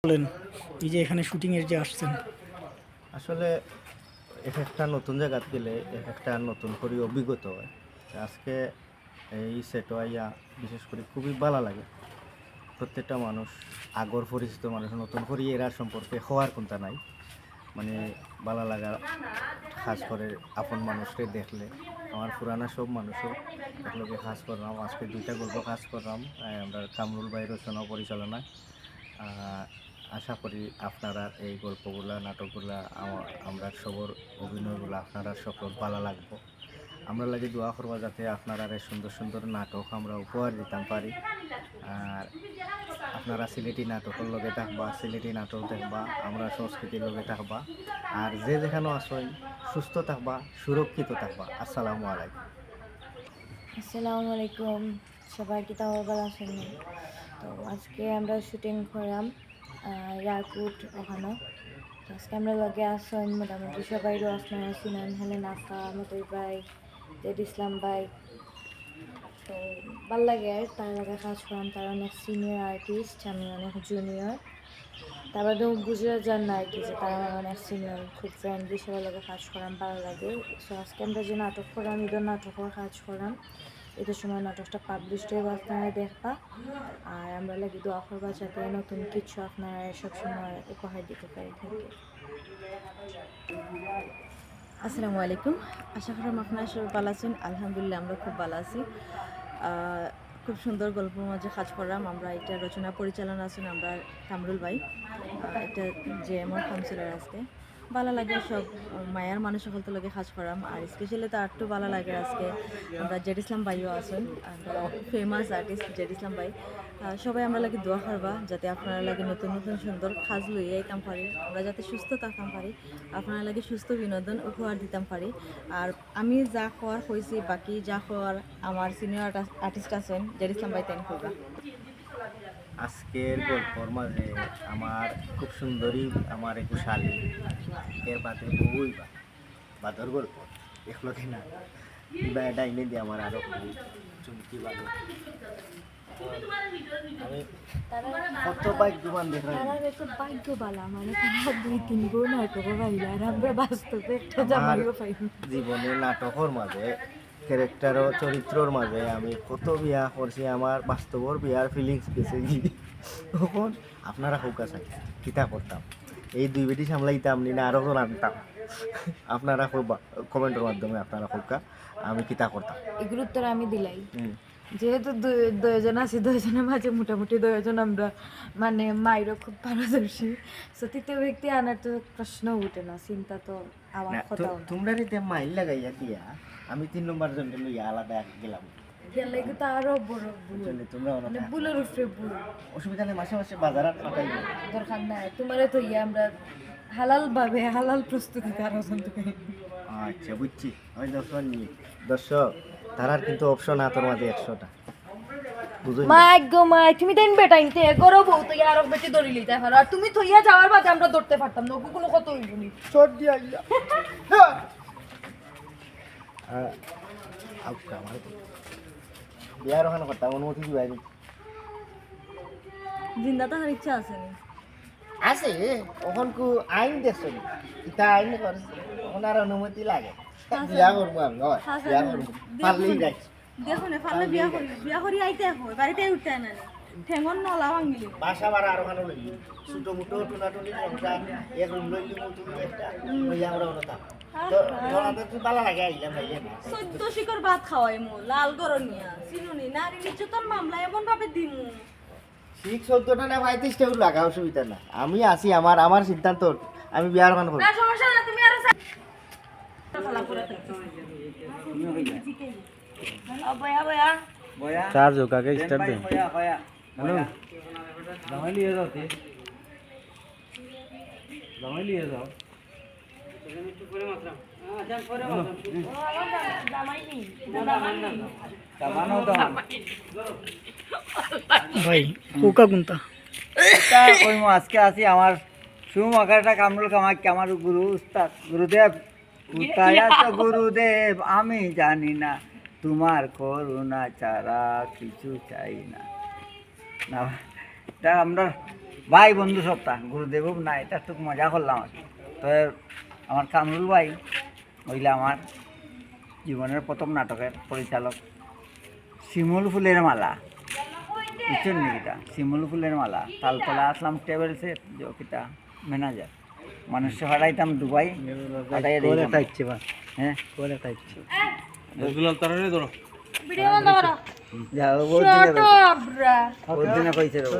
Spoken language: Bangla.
বলেন এই যে এখানে শুটিংয়ের যে আসছেন। আসলে একটা নতুন জায়গাত গেলে একটা নতুন করে অভিজ্ঞতা হয়। আজকে এই সেট আইয়া বিশেষ করে খুবই ভালো লাগে। প্রত্যেকটা মানুষ আগর পরিচিত মানুষ নতুন করে এরা সম্পর্কে হওয়ার কোনটা নাই, মানে ভালো লাগা। খাস করে আপন মানুষকে দেখলে আমার পুরানা সব মানুষও একলগে কাজ করলাম। আজকে দুইটা গল্প কাজ করলাম আমরা কামরুল ভাই রচনা পরিচালনায়। আশা করি আপনারা এই গল্পগুলা নাটকগুলা আমরা সবর অভিনয়গুলো আপনারা সকল ভালো লাগবো। আমরা লাগে দোয়া করবো যাতে আপনারা এই সুন্দর সুন্দর নাটক আমরা উপহার দিতাম পারি। আর আপনারা সিলেটি নাটকের লগে থাকবা, সিলেটি নাটক দেখবা, আমরা সংস্কৃতির লগে থাকবা। আর যে যেখানে আসেন সুস্থ থাকবা, সুরক্ষিত থাকবা। আসসালামু আলাইকুম। আসসালামু আলাইকুম, সবাই কি তাও ভালো আছেন? তো আজকে আমরা শুটিং করলাম এয়ারপোর্ট ওখানে। তো আজকে আমরা লগে আসেন মোটামুটি সবাই রসনা সিনান হেলেন আফা মতই ভাই জেড ইসলাম ভাই। তো ভাল লাগে আর তার লগে কাজ করলাম। তারা অনেক সিনিয়র আর্টিস্ট, আমি অনেক জুনিয়র। তারপর তো বুঝে যান না আর কি যে তারা আমার অনেক সিনিয়র, খুব ফ্রেন্ডলি, সবার লগে কাজ করলাম, ভালো লাগে। সো আজকে আমরা যে নাটক করলাম ঈদের নাটকের কাজ করলাম। ঈদের সময় নাটকটা পাবলিশ হয়ে আপনারা দেখবা। আর আমরা লাগি দোয়া করবা যাতে নতুন কিছু আপনারা সবসময় উপহার দিতে পারি। Thank you. আসসালামু আলাইকুম, আশা করি আপনারা সবাই ভালো আছেন। আলহামদুলিল্লাহ আমরা খুব ভালো আছি। খুব সুন্দর গল্পের মাঝে কাজ করলাম আমরা। এটা রচনা পরিচালনা আছেন আমরা কামরুল ভাই, এটা যে আমার কাউন্সিলর আজকে ভালো লাগে। সব মায়ার মানুষ সকলতে লগে কাজ করাম। আর স্পেশালি তো আরটু ভালো লাগে আজকে আমরা জেড ইসলাম ভাইও আছেন, ফেমাস আর্টিস্ট জেড ইসলাম ভাই। সবাই আমরা লাগে দোয়া করবা যাতে আপনারা লাগে নতুন নতুন সুন্দর কাজ লইয়া আইতাম পারি, আমরা যাতে সুস্থ থাকতাম পারি, আপনারা লাগে সুস্থ বিনোদন উপহার দিতাম পারি। আর আমি যা খাওয়ার হয়েছি, বাকি যা খাওয়ার আমার সিনিয়র আর্টিস্ট আছেন জেড ইসলাম ভাই তাই করবা। আজকের গল্পর মাঝে আমার খুব সুন্দরী আমার একটু শালী, এর বাদে বউই বাদর গল্প এগুলো কিনা ডাইনে দিয়ে আমার আরো চুমকি বাদে আমি কত ভাগ্যবান দেখলাম। তারা একটা ভাগ্যবালা, মানে তারা 2-3 গো নাটকও পাইলে আর আমরা বাস্তবে একটা জামাইও পাইনি। জীবনের নাটকের মাঝে ক্যারেক্টার ও চরিত্রর মাঝে আমি কত বিয়া করছি, আমার বাস্তবর বিয়ার ফিলিংস গেছে কি তখন আপনারা হোকা চাই কিতা করতাম, এই দুই বেটি সামলাইতাম না আরও আনতাম। আপনারা কমেন্টের মাধ্যমে আপনারা হোকা আমি কিতা করতাম এগুলোর উত্তর আমি দিলাই। যেহেতু দুজন আছি, দুজনের মাঝে মোটামুটি দুজন আমরা মানে মায়েরও খুব পারদর্শী। সো তৃতীয় ব্যক্তি আনার তো প্রশ্ন উঠে না, চিন্তা তো আমার কথা। তোমরা রীতে মাইল লাগাইয়া দিয়া আমি 3 নম্বর জন লইয়া আলাদা গেলাম। গেলে কিন্তু আরো বড় ভুল, তোমরা মানে ভুলের উপরে ভুল। অসুবিধা নেই, মাসে মাসে বাজার পাঠাইব দরকার নাই তোমারে তো আমরা হালাল ভাবে হালাল প্রস্তুতিতে আলোচনা করি। আচ্ছা বুঝছি। আমি দর্শক তারার কিন্তু অপশন হাতের মাঝে 100টা মাই গো মাই, তুমি দেন বেটা ইনতে এগরো বউ তো আর বেটি ধরি লইতে পারো। আর তুমি থইয়া যাওয়ার বাদে আমরা ধরতে পারতাম না, ওকে কোনো কত হইব নি। শর্ট দিয়া আইলা বিয়ার ওখানে করতাম অনুমতি দিবাই জিন্দা থাকার ইচ্ছা আছে নি? আছে ওখান কু আইন দেখছেন ইটা আইন করছে ওখানে আর অনুমতি লাগে। বিয়া করবো আমি বিয়া করবো পারলেই যাচ্ছি। দেখুন ফালে বিয়া করি আইতে হয়, বাড়িতে উঠতে না ঠেঙন নলা ভাঙিলি বাসা ভাড়া আর ওখানে লইলি ছোট মুটো টুনাটুনি সংসার এক রুম লইলি মতো একটা লইয়া আমরা ওটা তো তুই ভালো লাগে আইলাম ভাইয়া না 14 শিকর ভাত খাওয়াই মো লাল গরনিয়া চিনুনি নারী নির্যাতন মামলা এমন ভাবে দিমু 6-14টা না 35টা লাগা অসুবিধা না। আমি আছি আমার সিদ্ধান্ত, আমি বিয়ার ওখানে করবো। না সমস্যা না, তুমি আরো चार्ज होगा क्या स्टार्ट दे हेलो दवाई लिए जाओ थे दवाई लिए जाओ ভাই কোকা কোনটা আজকে আছি আমার সুমাকারটা কামরুল কামাকি আমার গুরু উস্তাদ গুরুদেব কোথায় আছো গুরুদেব আমি জানি না, তোমার করুণা ছাড়া কিছু চাই না। না এটা আমরা ভাই বন্ধু সপ্তাহ গুরুদেবও না, এটা একটু মজা করলাম আর কি। তো আমার কামরুল ভাই হইলে আমার জীবনের প্রথম নাটকের পরিচালক। শিমুল ফুলের মালা, বুঝছেন নাকিটা? শিমুল ফুলের মালা, তালতলা আসলাম ট্রাভেলসের কিটা ম্যানেজার। মানুষকে হারাইতাম দুবাই, হারাইয়া দিতাম। হ্যাঁ ভিডিও বন্ধ করো। যাও বহুত দিনে কইছে রে।